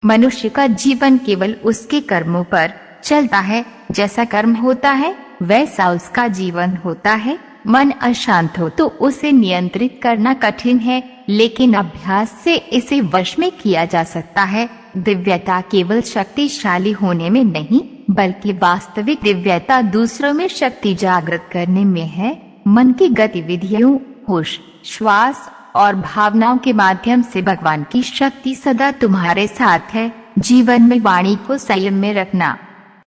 मनुष्य का जीवन केवल उसके कर्मों पर चलता है। जैसा कर्म होता है वैसा उसका जीवन होता है। मन अशांत हो तो उसे नियंत्रित करना कठिन है, लेकिन अभ्यास से इसे वश में किया जा सकता है। दिव्यता केवल शक्तिशाली होने में नहीं, बल्कि वास्तविक दिव्यता दूसरों में शक्ति जागृत करने में है। मन की गतिविधियों, होश, श्वास और भावनाओं के माध्यम से भगवान की शक्ति सदा तुम्हारे साथ है। जीवन में वाणी को संयम में रखना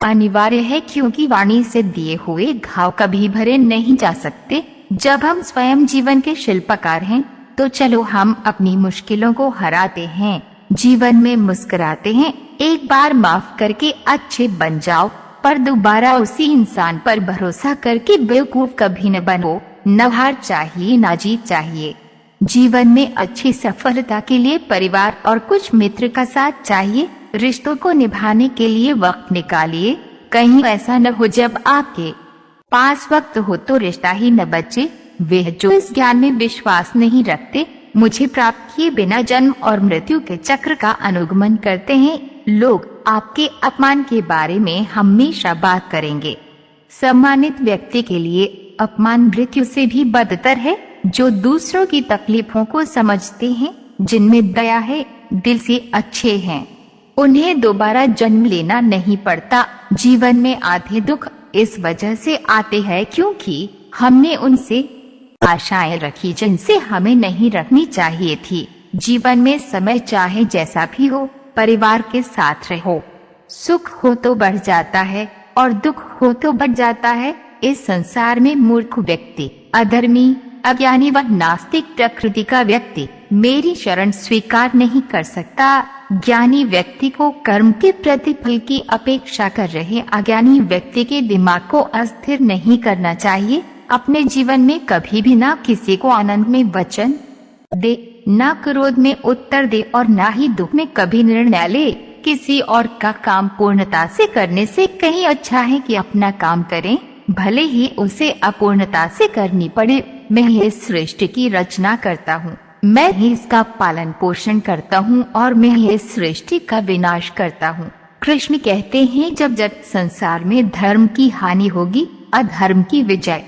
अनिवार्य है, क्योंकि वाणी से दिए हुए घाव कभी भरे नहीं जा सकते। जब हम स्वयं जीवन के शिल्पकार हैं, तो चलो हम अपनी मुश्किलों को हराते हैं, जीवन में मुस्कुराते हैं। एक बार माफ करके अच्छे बन जाओ, पर दोबारा उसी इंसान पर भरोसा करके बेवकूफ कभी न बनो। न हार चाहिए न जीत चाहिए। जीवन में अच्छी सफलता के लिए परिवार और कुछ मित्र का साथ चाहिए। रिश्तों को निभाने के लिए वक्त निकालिए। कहीं ऐसा न हो जब आपके पास वक्त हो तो रिश्ता ही न बचे। वे जो इस ज्ञान में विश्वास नहीं रखते, मुझे प्राप्त किए बिना जन्म और मृत्यु के चक्र का अनुगमन करते हैं। लोग आपके अपमान के बारे में हमेशा बात करेंगे। सम्मानित व्यक्ति के लिए अपमान मृत्यु से भी बदतर है। जो दूसरों की तकलीफों को समझते हैं, जिनमें दया है, दिल से अच्छे हैं, उन्हें दोबारा जन्म लेना नहीं पड़ता। जीवन में आधे दुख इस वजह से आते हैं क्योंकि हमने उनसे आशाएं रखी जिनसे हमें नहीं रखनी चाहिए थी। जीवन में समय चाहे जैसा भी हो, परिवार के साथ रहो। सुख हो तो बढ़ जाता है और दुख हो तो बढ़ जाता है। इस संसार में मूर्ख व्यक्ति, अधर्मी, अज्ञानी व नास्तिक प्रकृति का व्यक्ति मेरी शरण स्वीकार नहीं कर सकता। ज्ञानी व्यक्ति को कर्म के प्रतिफल की अपेक्षा कर रहे अज्ञानी व्यक्ति के दिमाग को अस्थिर नहीं करना चाहिए। अपने जीवन में कभी भी ना किसी को आनंद में वचन दे, ना क्रोध में उत्तर दे और ना ही दुख में कभी निर्णय ले। किसी और का काम पूर्णता से करने से कहीं अच्छा है कि अपना काम करें, भले ही उसे अपूर्णता से करनी पड़े। मैं इस सृष्टि की रचना करता हूँ, मैं ही इसका पालन पोषण करता हूँ और मैं ही इस सृष्टि का विनाश करता हूँ। कृष्ण कहते हैं, जब जब संसार में धर्म की हानि होगी, अधर्म की विजय,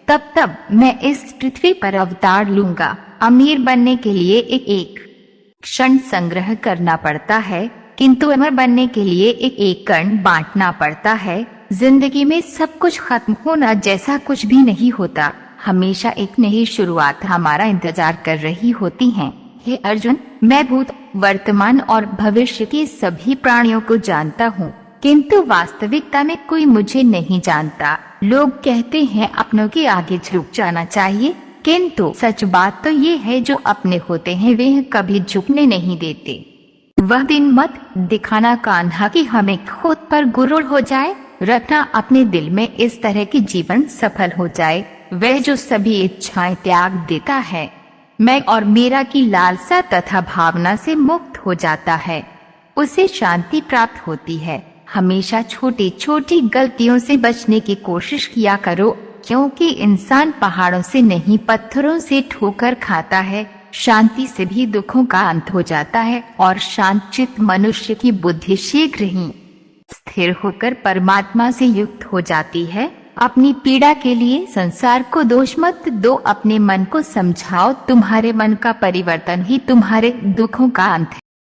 तब तब मैं इस पृथ्वी पर अवतार लूंगा। अमीर बनने के लिए एक क्षण संग्रह करना पड़ता है, किंतु अमर बनने के लिए एक कण बांटना पड़ता है। जिंदगी में सब कुछ खत्म होना जैसा कुछ भी नहीं होता। हमेशा एक नई शुरुआत हमारा इंतजार कर रही होती है। हे अर्जुन, मैं भूत, वर्तमान और भविष्य के सभी प्राणियों को जानता हूँ, किंतु वास्तविकता में कोई मुझे नहीं जानता। लोग कहते हैं अपनों के आगे झुक जाना चाहिए, किंतु सच बात तो ये है जो अपने होते हैं वे कभी झुकने नहीं देते। वह दिन मत दिखाना कान्हा कि हमें खुद पर गुरूर हो जाए। रखना अपने दिल में इस तरह की जीवन सफल हो जाए। वह जो सभी इच्छाएं त्याग देता है, मैं और मेरा की लालसा तथा भावना से मुक्त हो जाता है, उसे शांति प्राप्त होती है। हमेशा छोटी छोटी गलतियों से बचने की कोशिश किया करो, क्योंकि इंसान पहाड़ों से नहीं पत्थरों से ठोकर खाता है। शांति से भी दुखों का अंत हो जाता है और शांतचित्त मनुष्य की बुद्धि शीघ्र ही स्थिर होकर परमात्मा से युक्त हो जाती है। अपनी पीड़ा के लिए संसार को दोष मत दो, अपने मन को समझाओ। तुम्हारे मन का परिवर्तन ही तुम्हारे दुखों का अंत है।